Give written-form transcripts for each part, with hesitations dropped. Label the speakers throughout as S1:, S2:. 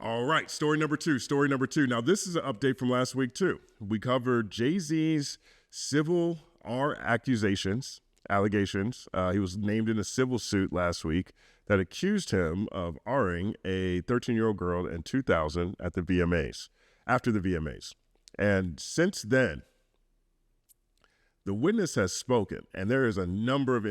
S1: All right, story number two. Now, this is an update from last week, too. We covered Jay-Z's civil allegations. He was named in a civil suit last week that accused him of R-ing a 13-year-old girl in 2000 at the VMAs, after the VMAs. And since then, the witness has spoken, and there is a number of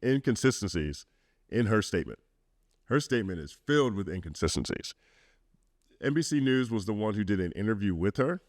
S1: inconsistencies in her statement. Her statement is filled with inconsistencies. NBC News was the one who did an interview with her.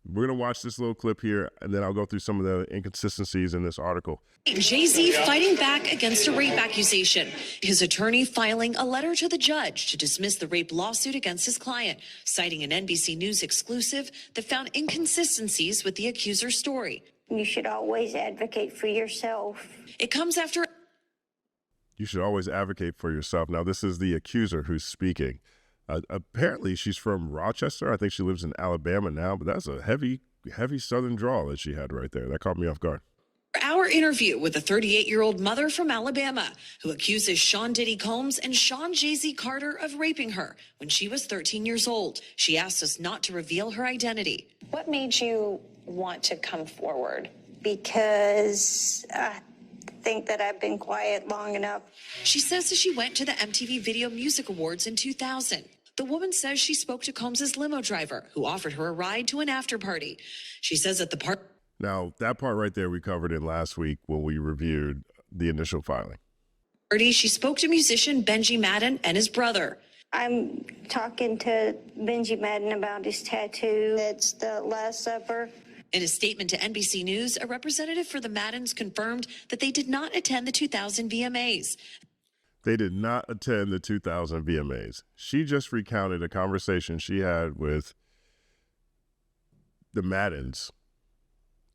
S1: We're going to watch this little clip here, and then I'll go through some of the inconsistencies in this article.
S2: Jay-Z fighting back against a rape accusation. His attorney filing a letter to the judge to dismiss the rape lawsuit against his client, citing an NBC News exclusive that found inconsistencies with the accuser story.
S3: You should always advocate for yourself.
S2: It comes after...
S1: You should always advocate for yourself. Now, this is the accuser who's speaking. Apparently, she's from Rochester. I think she lives in Alabama now, but that's a heavy Southern drawl that she had right there. That caught me off guard.
S2: Our interview with a 38-year-old mother from Alabama who accuses Sean Diddy Combs and Sean Jay-Z Carter of raping her when she was 13 years old. She asked us not to reveal her identity.
S4: What made you want to come forward?
S3: Because I think that I've been quiet long enough.
S2: She says that she went to the MTV Video Music Awards in 2000. The woman says she spoke to Combs' limo driver, who offered her a ride to an after party. She says that the part...
S1: Now, that part right there we covered in last week when we reviewed the initial filing.
S2: She spoke to musician Benji Madden and his brother.
S3: I'm talking to Benji Madden about his tattoo. It's the Last Supper.
S2: In a statement to NBC News, a representative for the Maddens confirmed that they did not attend the 2000 VMAs.
S1: They did not attend the 2000 VMAs. She just recounted a conversation she had with the Maddens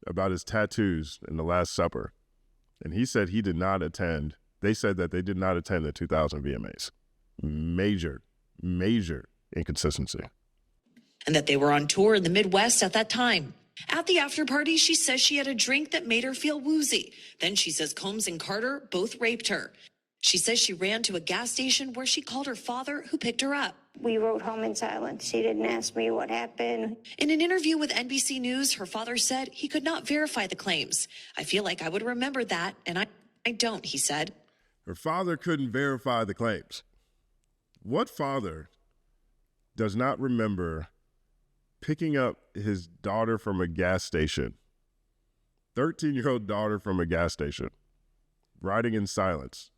S1: about his tattoos in the Last Supper. And he said he did not attend. They said that they did not attend the 2000 VMAs. Major inconsistency.
S2: And that they were on tour in the Midwest at that time. At the after party, she says she had a drink that made her feel woozy. Then she says Combs and Carter both raped her. She says she ran to a gas station where she called her father, who picked her up.
S3: We rode home in silence. She didn't ask me what happened.
S2: In an interview with NBC News, her father said he could not verify the claims. I feel like I would remember that, and I don't, he said.
S1: Her father couldn't verify the claims. What father does not remember picking up his daughter from a gas station, 13-year-old daughter from a gas station, riding in silence?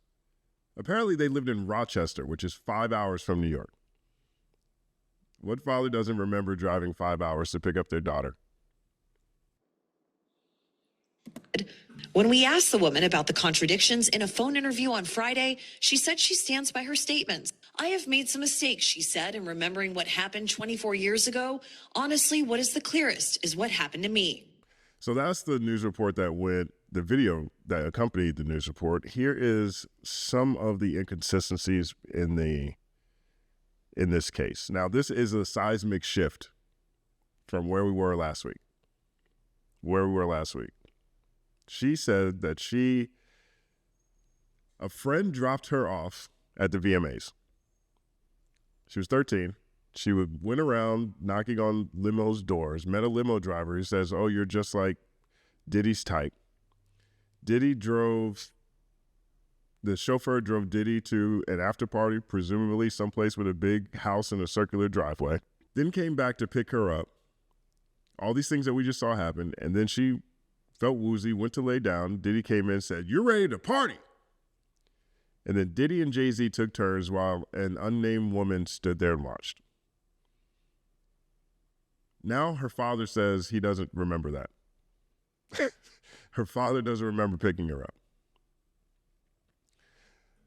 S1: Apparently, they lived in Rochester, which is 5 hours from New York. What father doesn't remember driving 5 hours to pick up their daughter?
S2: When we asked the woman about the contradictions in a phone interview on Friday, she said she stands by her statements. I have made some mistakes, she said, in remembering what happened 24 years ago. Honestly, what is the clearest is what happened to me.
S1: So that's the news report that went, the video that accompanied the news report. Here is some of the inconsistencies in this case. Now, this is a seismic shift from where we were last week. She said that a friend dropped her off at the VMAs. She was 13. She went around knocking on limos' doors, met a limo driver who says, "Oh, you're just like Diddy's type." The chauffeur drove Diddy to an after party, presumably someplace with a big house and a circular driveway, then came back to pick her up. All these things that we just saw happen, and then she felt woozy, went to lay down. Diddy came in and said, "You're ready to party." And then Diddy and Jay-Z took turns while an unnamed woman stood there and watched. Now her father says he doesn't remember that. Her father doesn't remember picking her up.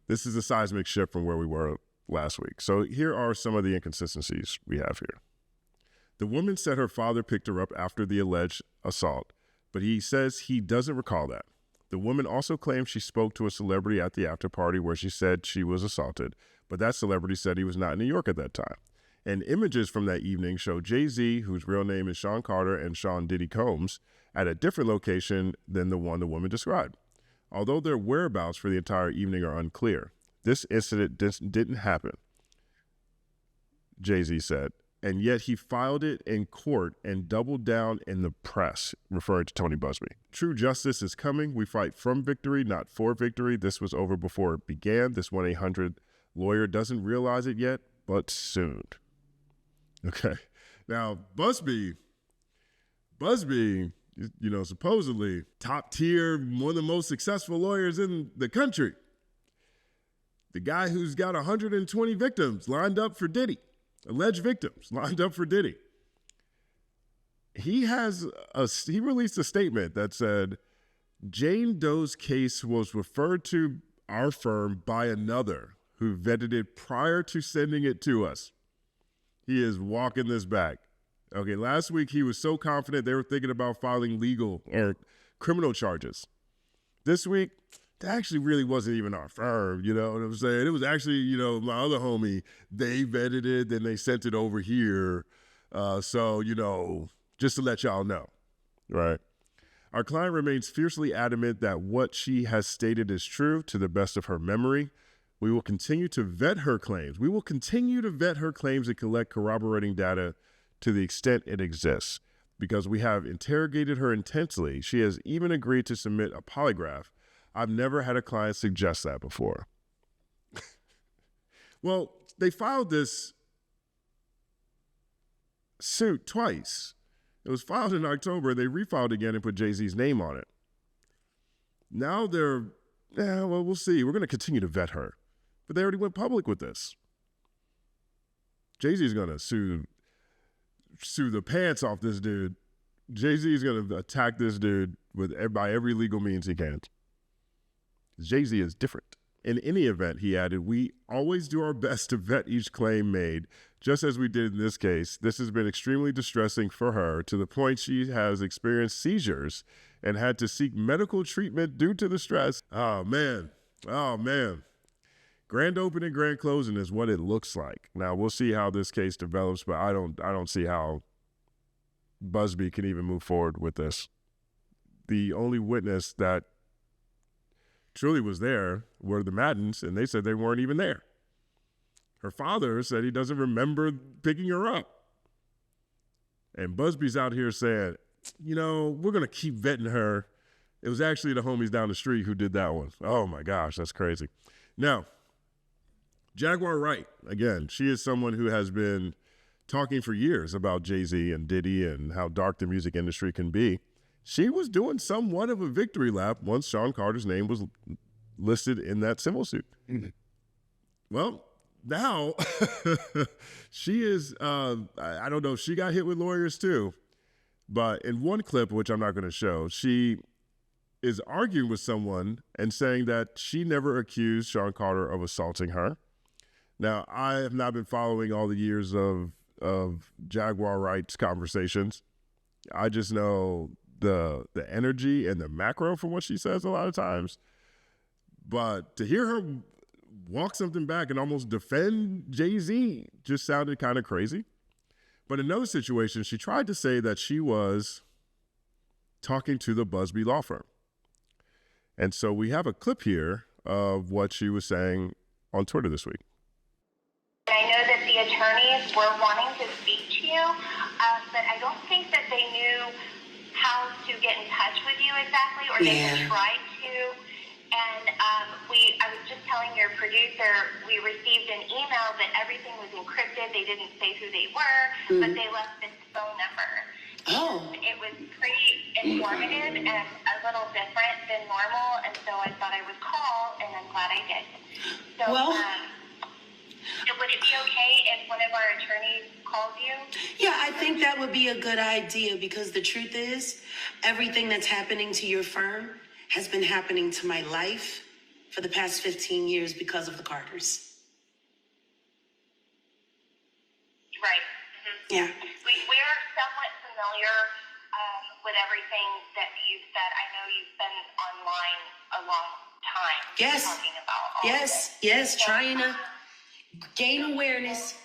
S1: This is a seismic shift from where we were last week. So here are some of the inconsistencies we have here. The woman said her father picked her up after the alleged assault, but he says he doesn't recall that. The woman also claims she spoke to a celebrity at the after party where she said she was assaulted, but that celebrity said he was not in New York at that time. And images from that evening show Jay-Z, whose real name is Sean Carter, and Sean Diddy Combs at a different location than the one the woman described. Although their whereabouts for the entire evening are unclear, this incident didn't happen. Jay-Z said. And yet he filed it in court and doubled down in the press, referring to Tony Buzbee. True justice is coming. We fight from victory, not for victory. This was over before it began. This 1-800 lawyer doesn't realize it yet, but soon. Okay. Now, Buzbee, supposedly top tier, one of the most successful lawyers in the country. The guy who's got 120 victims lined up for Diddy. Alleged victims lined up for Diddy. He released a statement that said, Jane Doe's case was referred to our firm by another who vetted it prior to sending it to us. He is walking this back. Okay, last week he was so confident they were thinking about filing legal or criminal charges. This week, that actually really wasn't even our firm, you know what I'm saying? It was actually, my other homie, they vetted it, then they sent it over here. So, just to let y'all know, right? Our client remains fiercely adamant that what she has stated is true to the best of her memory. We will continue to vet her claims. We will continue to vet her claims and collect corroborating data to the extent it exists. Because we have interrogated her intensely, she has even agreed to submit a polygraph. I've never had a client suggest that before. Well, they filed this suit twice. It was filed in October. They refiled again and put Jay-Z's name on it. Now we'll see. We're going to continue to vet her. But they already went public with this. Jay-Z is going to sue the pants off this dude. Jay-Z is going to attack this dude by every legal means he can. Jay-Z is different. In any event, he added, we always do our best to vet each claim made, just as we did in this case. This has been extremely distressing for her to the point she has experienced seizures and had to seek medical treatment due to the stress. Oh, man. Grand opening, grand closing is what it looks like. Now, we'll see how this case develops, but I don't see how Buzbee can even move forward with this. The only witness that truly was there were the Maddens, and they said they weren't even there. Her father said he doesn't remember picking her up. And Buzbee's out here saying, we're going to keep vetting her. It was actually the homies down the street who did that one. Oh my gosh, that's crazy. Now, Jaguar Wright, again, she is someone who has been talking for years about Jay-Z and Diddy and how dark the music industry can be. She was doing somewhat of a victory lap once Sean Carter's name was listed in that civil suit. Mm-hmm. Well, now she is, I don't know if she got hit with lawyers too, but in one clip, which I'm not going to show, she is arguing with someone and saying that she never accused Sean Carter of assaulting her. Now, I have not been following all the years of Jaguar Wright's conversations. I just know the energy and the macro from what she says a lot of times. But to hear her walk something back and almost defend Jay-Z just sounded kind of crazy. But in another situation, she tried to say that she was talking to the Buzbee law firm. And so we have a clip here of what she was saying on Twitter this week.
S5: I know that the attorneys were wanting to speak to you, but I don't think that they knew how to get in touch with you exactly, or they had tried to. And I was just telling your producer, we received an email that everything was encrypted. They didn't say who they were, but they left this phone number.
S6: Oh.
S5: It was pretty informative and a little different than normal, and so I thought I would call, and I'm glad I did. So, would it be okay if one of our attorneys calls you?
S6: Yeah, I think that would be a good idea, because the truth is, everything that's happening to your firm has been happening to my life for the past 15 years because of the Carters.
S5: Right. Mm-hmm.
S6: Yeah.
S5: We are somewhat familiar with everything that you've said. I know you've been online a long time.
S6: Yes.
S5: Talking about all of this.
S6: Yes, so, trying to gain awareness.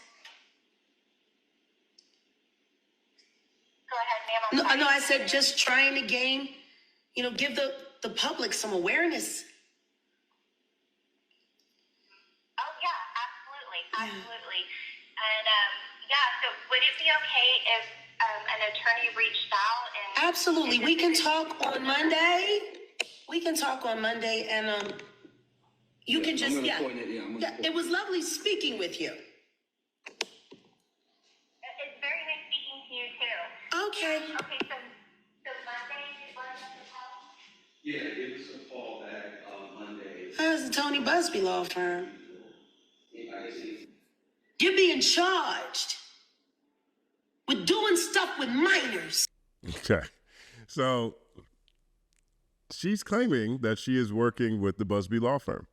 S5: Go ahead, ma'am.
S6: No, I said just trying to gain, give the public some awareness.
S5: Oh, yeah, absolutely. And it be okay if an attorney reached out and...
S6: Absolutely. We can talk on Monday. We can talk on Monday, and you can just, it was lovely speaking with you.
S5: It's very nice speaking to you, too.
S6: Okay.
S5: Okay, so Monday, you want us to call?
S7: Yeah, give us a call back Monday.
S6: That's the Tony Buzbee law firm.
S7: I see.
S6: You're being charged with doing stuff with minors.
S1: Okay. So she's claiming that she is working with the Buzbee law firm.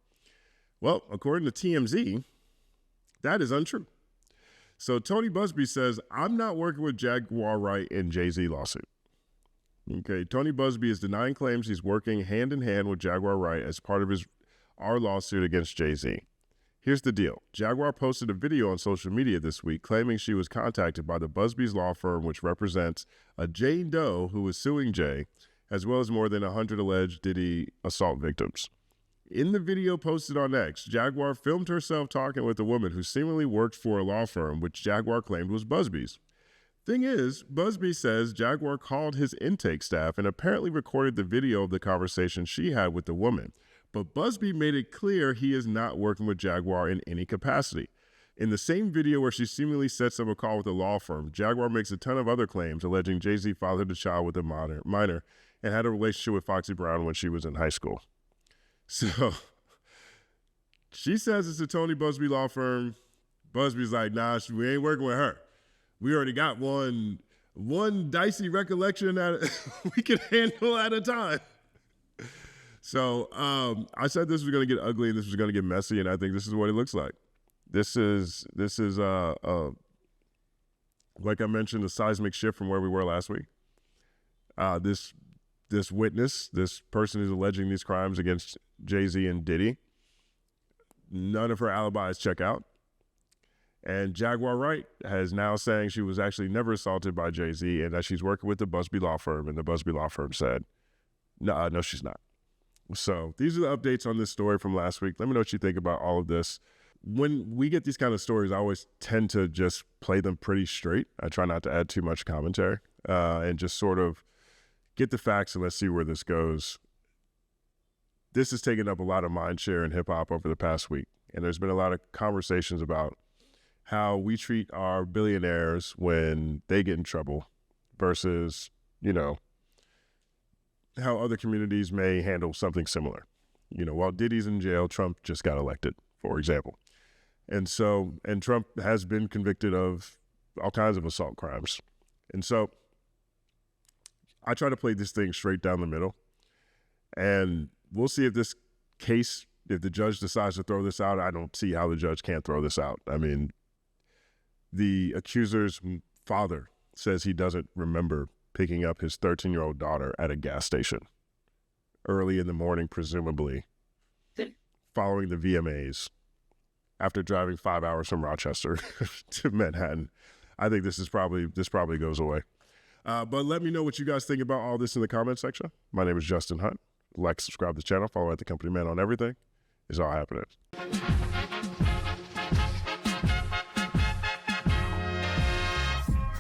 S1: Well, according to TMZ, that is untrue. So Tony Buzbee says, I'm not working with Jaguar Wright in Jay-Z lawsuit. Okay, Tony Buzbee is denying claims he's working hand in hand with Jaguar Wright as part of our lawsuit against Jay-Z. Here's the deal. Jaguar posted a video on social media this week claiming she was contacted by the Buzbee's law firm, which represents a Jane Doe who is suing Jay, as well as more than 100 alleged Diddy assault victims. In the video posted on X, Jaguar filmed herself talking with a woman who seemingly worked for a law firm, which Jaguar claimed was Buzbee's. Thing is, Buzbee says Jaguar called his intake staff and apparently recorded the video of the conversation she had with the woman. But Buzbee made it clear he is not working with Jaguar in any capacity. In the same video where she seemingly sets up a call with a law firm, Jaguar makes a ton of other claims alleging Jay-Z fathered the child with a minor and had a relationship with Foxy Brown when she was in high school. So she says it's a Tony Buzbee law firm. Buzbee's like, nah, we ain't working with her. We already got one dicey recollection that we can handle at a time. So I said this was going to get ugly and this was going to get messy, and I think this is what it looks like. This is like I mentioned, a seismic shift from where we were last week. This witness, this person who's alleging these crimes against Jay-Z and Diddy, none of her alibis check out. And Jaguar Wright has now saying she was actually never assaulted by Jay-Z and that she's working with the Buzbee law firm, and the Buzbee law firm said, no, she's not. So these are the updates on this story from last week. Let me know what you think about all of this. When we get these kind of stories, I always tend to just play them pretty straight. I try not to add too much commentary and just sort of get the facts and let's see where this goes. This has taken up a lot of mind share in hip hop over the past week. And there's been a lot of conversations about how we treat our billionaires when they get in trouble versus, how other communities may handle something similar. While Diddy's in jail, Trump just got elected, for example. And Trump has been convicted of all kinds of assault crimes. And so I try to play this thing straight down the middle. And we'll see if this case, if the judge decides to throw this out. I don't see how the judge can't throw this out. I mean, the accuser's father says he doesn't remember picking up his 13-year-old daughter at a gas station early in the morning, presumably, following the VMAs after driving 5 hours from Rochester to Manhattan. I think this probably goes away. But let me know what you guys think about all this in the comment section. My name is Justin Hunt. Like, subscribe to the channel, follow at The Company Man on everything. It's all happening.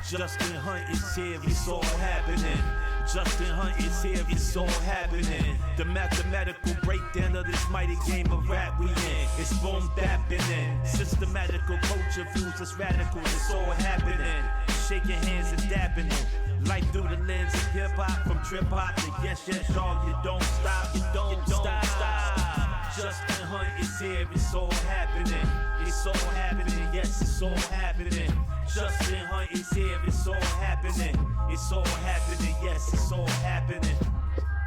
S8: Justin Hunt is here, it's all happening. Justin Hunt is here, it's all happening. The mathematical breakdown of this mighty game of rap we in. It's boom bapping. Systematical culture views, it's radical, it's all happening. Shaking hands and dapping it. Life through the lens of hip hop, from trip hop to yes, dog. You don't stop, you don't stop. Justin Hunt is here, it's all happening. It's all happening, yes, it's all happening. Justin Hunt is here, it's all happening. It's all happening, yes, it's all happening.